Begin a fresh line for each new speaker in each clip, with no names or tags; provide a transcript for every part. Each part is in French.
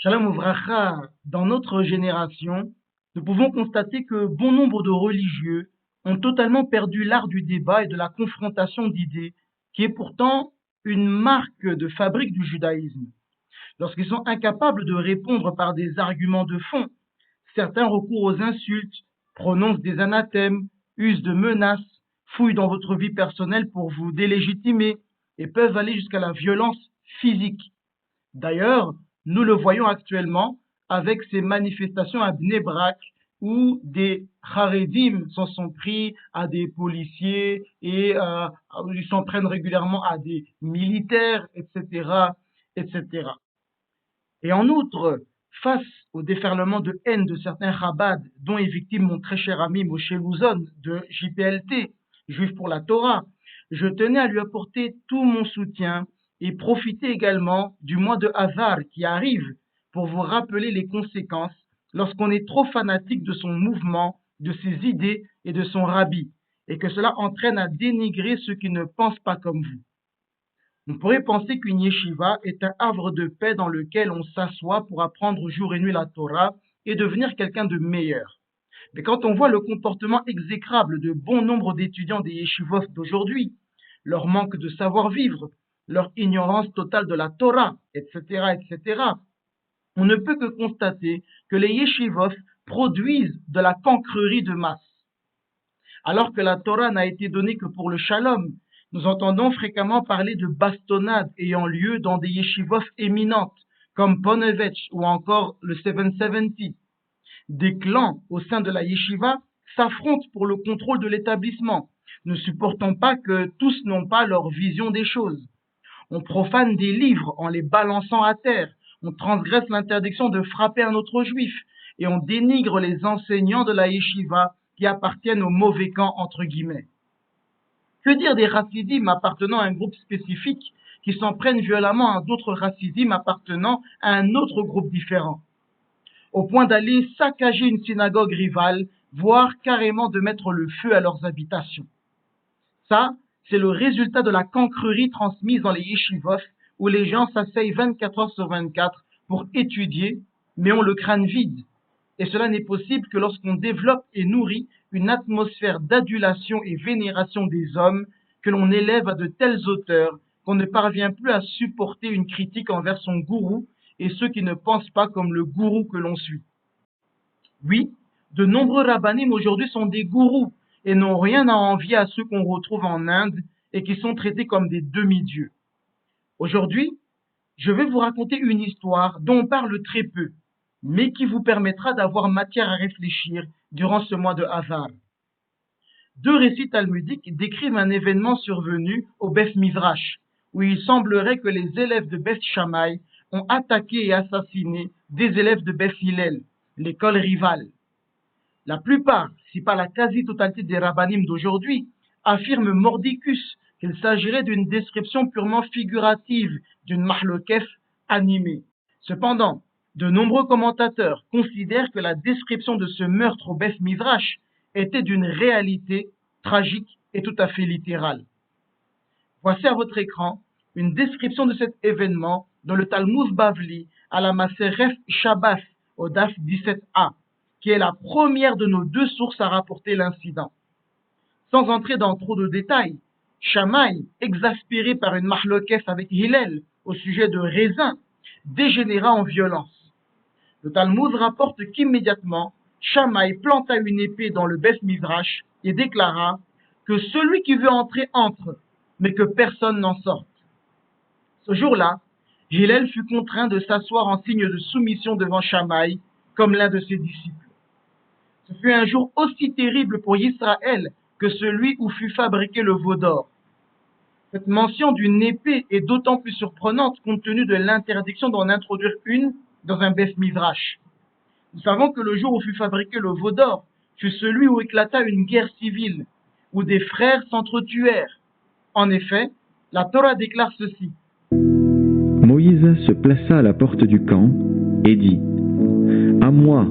Shalom Ouvracha, dans notre génération, nous pouvons constater que bon nombre de religieux ont totalement perdu l'art du débat et de la confrontation d'idées, qui est pourtant une marque de fabrique du judaïsme. Lorsqu'ils sont incapables de répondre par des arguments de fond, certains recourent aux insultes, prononcent des anathèmes, usent de menaces, fouillent dans votre vie personnelle pour vous délégitimer et peuvent aller jusqu'à la violence physique. D'ailleurs, nous le voyons actuellement avec ces manifestations à Bnei Brak où des Haredim s'en sont pris à des policiers et ils s'en prennent régulièrement à des militaires, etc., etc. Et en outre, face au déferlement de haine de certains Chabad, dont est victime mon très cher ami Moshe Louzon de JPLT, Juif pour la Torah, je tenais à lui apporter tout mon soutien et profiter également du mois de Hadar qui arrive pour vous rappeler les conséquences lorsqu'on est trop fanatique de son mouvement, de ses idées et de son rabbi, et que cela entraîne à dénigrer ceux qui ne pensent pas comme vous. On pourrait penser qu'une yeshiva est un havre de paix dans lequel on s'assoit pour apprendre jour et nuit la Torah et devenir quelqu'un de meilleur. Mais quand on voit le comportement exécrable de bon nombre d'étudiants des yeshivot d'aujourd'hui, leur manque de savoir-vivre, leur ignorance totale de la Torah, etc., etc., on ne peut que constater que les yeshivot produisent de la cancrerie de masse. Alors que la Torah n'a été donnée que pour le shalom, nous entendons fréquemment parler de bastonnades ayant lieu dans des yeshivot éminentes, comme Ponevezh ou encore le 770. Des clans au sein de la yeshiva s'affrontent pour le contrôle de l'établissement, ne supportant pas que tous n'ont pas leur vision des choses. On profane des livres en les balançant à terre, on transgresse l'interdiction de frapper un autre juif, et on dénigre les enseignants de la yeshiva qui appartiennent au mauvais camp entre guillemets. Que dire des chassidim appartenant à un groupe spécifique qui s'en prennent violemment à d'autres chassidim appartenant à un autre groupe différent, au point d'aller saccager une synagogue rivale, voire carrément de mettre le feu à leurs habitations. Ça, c'est le résultat de la cancrerie transmise dans les yeshivot où les gens s'asseyent 24 heures sur 24 pour étudier, mais ont le crâne vide. Et cela n'est possible que lorsqu'on développe et nourrit une atmosphère d'adulation et vénération des hommes que l'on élève à de telles hauteurs qu'on ne parvient plus à supporter une critique envers son gourou et ceux qui ne pensent pas comme le gourou que l'on suit. Oui, de nombreux rabbanim aujourd'hui sont des gourous et n'ont rien à envier à ceux qu'on retrouve en Inde et qui sont traités comme des demi-dieux. Aujourd'hui, je vais vous raconter une histoire dont on parle très peu, mais qui vous permettra d'avoir matière à réfléchir durant ce mois de Hadar. Deux récits talmudiques décrivent un événement survenu au Beth Midrash, où il semblerait que les élèves de Beth Shammai ont attaqué et assassiné des élèves de Beth Hillel, l'école rivale. La plupart, si pas la quasi-totalité des rabbanim d'aujourd'hui, affirment mordicus qu'il s'agirait d'une description purement figurative d'une mahlokef animée. Cependant, de nombreux commentateurs considèrent que la description de ce meurtre au Beth Midrash était d'une réalité tragique et tout à fait littérale. Voici à votre écran une description de cet événement dans le Talmud Bavli à la Maseref Shabbat au Daf 17a, qui est la première de nos deux sources à rapporter l'incident. Sans entrer dans trop de détails, Shammai, exaspéré par une mahlokef avec Hillel au sujet de raisins, dégénéra en violence. Le Talmud rapporte qu'immédiatement, Shammai planta une épée dans le Beth Midrash et déclara que celui qui veut entrer entre, mais que personne n'en sorte. Ce jour-là, Hillel fut contraint de s'asseoir en signe de soumission devant Shammai, comme l'un de ses disciples. Ce fut un jour aussi terrible pour Israël que celui où fut fabriqué le veau d'or. Cette mention d'une épée est d'autant plus surprenante compte tenu de l'interdiction d'en introduire une dans un Beth Midrash. Nous savons que le jour où fut fabriqué le veau d'or fut celui où éclata une guerre civile, où des frères s'entretuèrent. En effet, la Torah déclare ceci.
Moïse se plaça à la porte du camp et dit : À moi,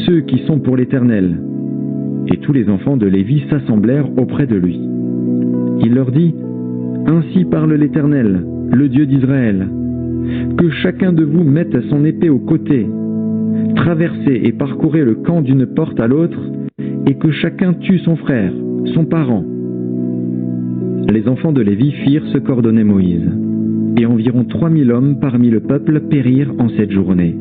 ceux qui sont pour l'Éternel. Et tous les enfants de Lévi s'assemblèrent auprès de lui. Il leur dit : Ainsi parle l'Éternel, le Dieu d'Israël. que chacun de vous mette son épée au côté, traversez et parcourez le camp d'une porte à l'autre, et que chacun tue son frère, son parent. » Les enfants de Lévi firent ce qu'ordonnait Moïse, et environ 3000 hommes parmi le peuple périrent en cette journée.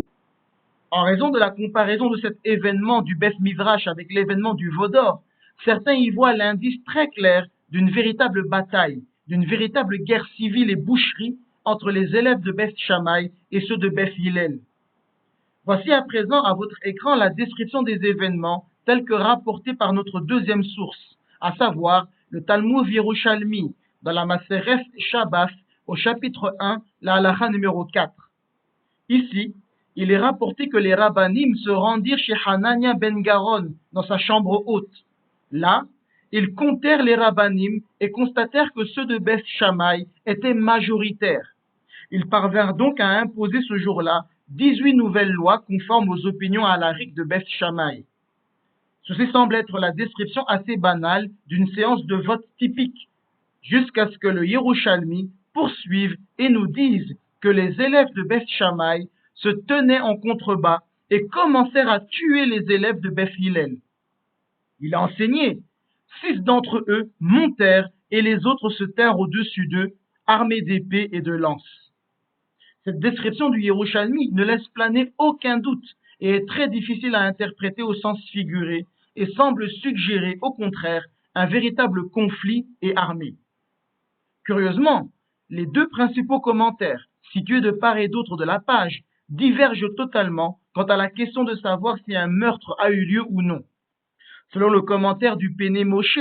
En raison de la comparaison de cet événement du Beth Midrash avec l'événement du veau d'or, certains y voient l'indice très clair d'une véritable bataille, d'une véritable guerre civile et boucherie entre les élèves de Beth Shammai et ceux de Beth Hillel. Voici à présent à votre écran la description des événements tels que rapportés par notre deuxième source, à savoir le Talmud Yerushalmi dans la Maseret Shabbat au chapitre 1, la halakha numéro 4. Ici, il est rapporté que les rabbanim se rendirent chez Hanania ben Garon dans sa chambre haute. Là, ils comptèrent les rabbanim et constatèrent que ceux de Beth Shammai étaient majoritaires. Ils parvinrent donc à imposer ce jour-là 18 nouvelles lois conformes aux opinions halakhiques de Beth Shammai. Ceci semble être la description assez banale d'une séance de vote typique, jusqu'à ce que le Yerushalmi poursuive et nous dise que les élèves de Beth Shammai se tenaient en contrebas et commencèrent à tuer les élèves de Beth Hillel. Il a enseigné. 6 d'entre eux montèrent et les autres se tinrent au-dessus d'eux, armés d'épées et de lances. Cette description du Yerushalmi ne laisse planer aucun doute et est très difficile à interpréter au sens figuré et semble suggérer au contraire un véritable conflit et armé. Curieusement, les 2 principaux commentaires, situés de part et d'autre de la page, divergent totalement quant à la question de savoir si un meurtre a eu lieu ou non. Selon le commentaire du Péné Moshe,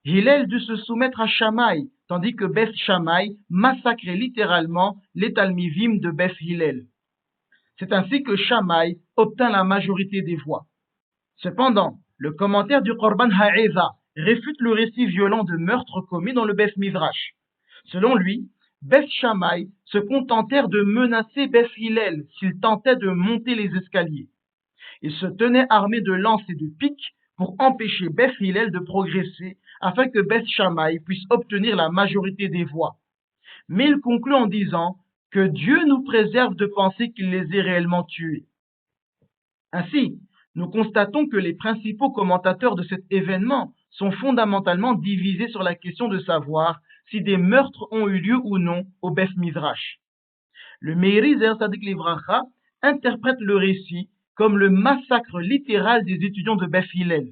Hillel dut se soumettre à Shammai, tandis que Beth Shammai massacrait littéralement les Talmivim de Beth Hillel. C'est ainsi que Shammai obtint la majorité des voix. Cependant, le commentaire du Korban Ha'eza réfute le récit violent de meurtre commis dans le Beth Midrash. Selon lui, Beth Shammai se contentèrent de menacer Beth Hillel s'il tentait de monter les escaliers. Ils se tenaient armés de lances et de piques pour empêcher Beth Hillel de progresser afin que Beth Shammai puisse obtenir la majorité des voix. Mais il conclut en disant que Dieu nous préserve de penser qu'il les ait réellement tués. Ainsi, nous constatons que les principaux commentateurs de cet événement sont fondamentalement divisés sur la question de savoir si des meurtres ont eu lieu ou non au Beth Midrash. Le Meiri Zeher Tzadik Livracha interprète le récit comme le massacre littéral des étudiants de Beth Hillel.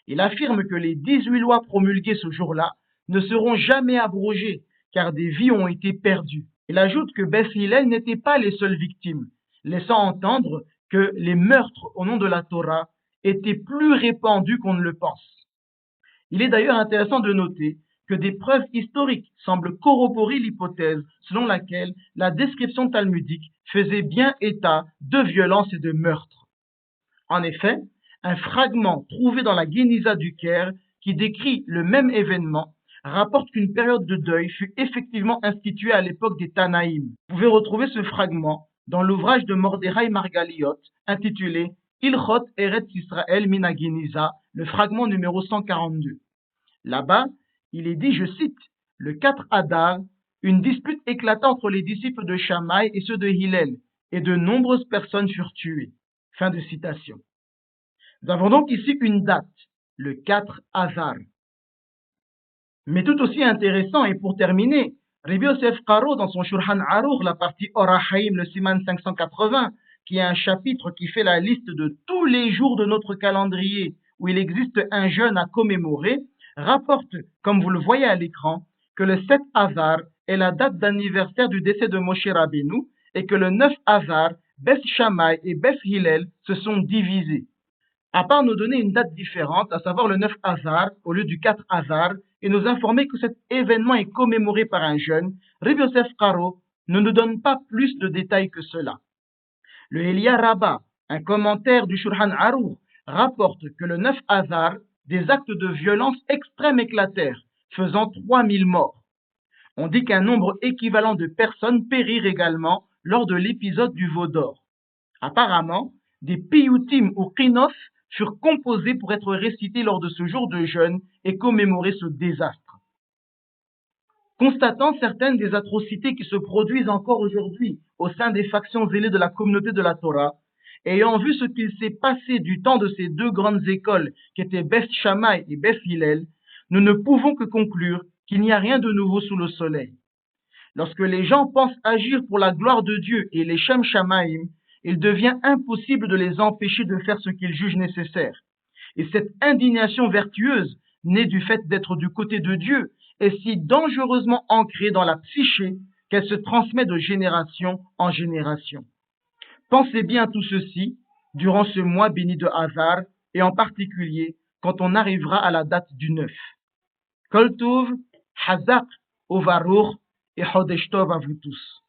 Il affirme que les 18 lois promulguées ce jour-là ne seront jamais abrogées, car des vies ont été perdues. Il ajoute que Beth Hillel n'était pas les seules victimes, laissant entendre que les meurtres au nom de la Torah étaient plus répandus qu'on ne le pense. Il est d'ailleurs intéressant de noter que des preuves historiques semblent corroborer l'hypothèse selon laquelle la description talmudique faisait bien état de violence et de meurtre. En effet, un fragment trouvé dans la Guéniza du Caire, qui décrit le même événement, rapporte qu'une période de deuil fut effectivement instituée à l'époque des Tanaïm. Vous pouvez retrouver ce fragment dans l'ouvrage de Mordechai Margaliot, intitulé Ilchot Eretz Israël Mina Guéniza, le fragment numéro 142. Là-bas, il est dit, je cite, le 4 Adar, une dispute éclata entre les disciples de Shammai et ceux de Hillel, et de nombreuses personnes furent tuées. Fin de citation. Nous avons donc ici une date, le 4 Adar. Mais tout aussi intéressant, et pour terminer, Rabbi Yosef Karo, dans son Shulchan Aruch, la partie Orachaim, le Siman 580, qui est un chapitre qui fait la liste de tous les jours de notre calendrier où il existe un jeûne à commémorer, rapporte, comme vous le voyez à l'écran, que le 7 Adar est la date d'anniversaire du décès de Moshe Rabbeinu et que le 9 Adar, Beth Shammai et Beth Hillel se sont divisés. À part nous donner une date différente, à savoir le 9 Adar au lieu du 4 Adar, et nous informer que cet événement est commémoré par un jeûne, Rabbi Yosef Karo ne nous donne pas plus de détails que cela. Le Elia Rabbah, un commentaire du Shulchan Aruch, rapporte que le 9 Adar, des actes de violence extrême éclatèrent, faisant 3000 morts. On dit qu'un nombre équivalent de personnes périrent également lors de l'épisode du veau d'or. Apparemment, des piyutim ou qinos furent composés pour être récités lors de ce jour de jeûne et commémorer ce désastre. Constatant certaines des atrocités qui se produisent encore aujourd'hui au sein des factions zélées de la communauté de la Torah, ayant vu ce qu'il s'est passé du temps de ces deux grandes écoles qui étaient Beth Shammai et Beth Hillel, nous ne pouvons que conclure qu'il n'y a rien de nouveau sous le soleil. Lorsque les gens pensent agir pour la gloire de Dieu et les Shem Shamaim, il devient impossible de les empêcher de faire ce qu'ils jugent nécessaire. Et cette indignation vertueuse, née du fait d'être du côté de Dieu, est si dangereusement ancrée dans la psyché qu'elle se transmet de génération en génération. Pensez bien à tout ceci durant ce mois béni de Hadar et en particulier quand on arrivera à la date du 9. Kol Tov, Hazak, Ovarour et Chodesh Tov à vous tous.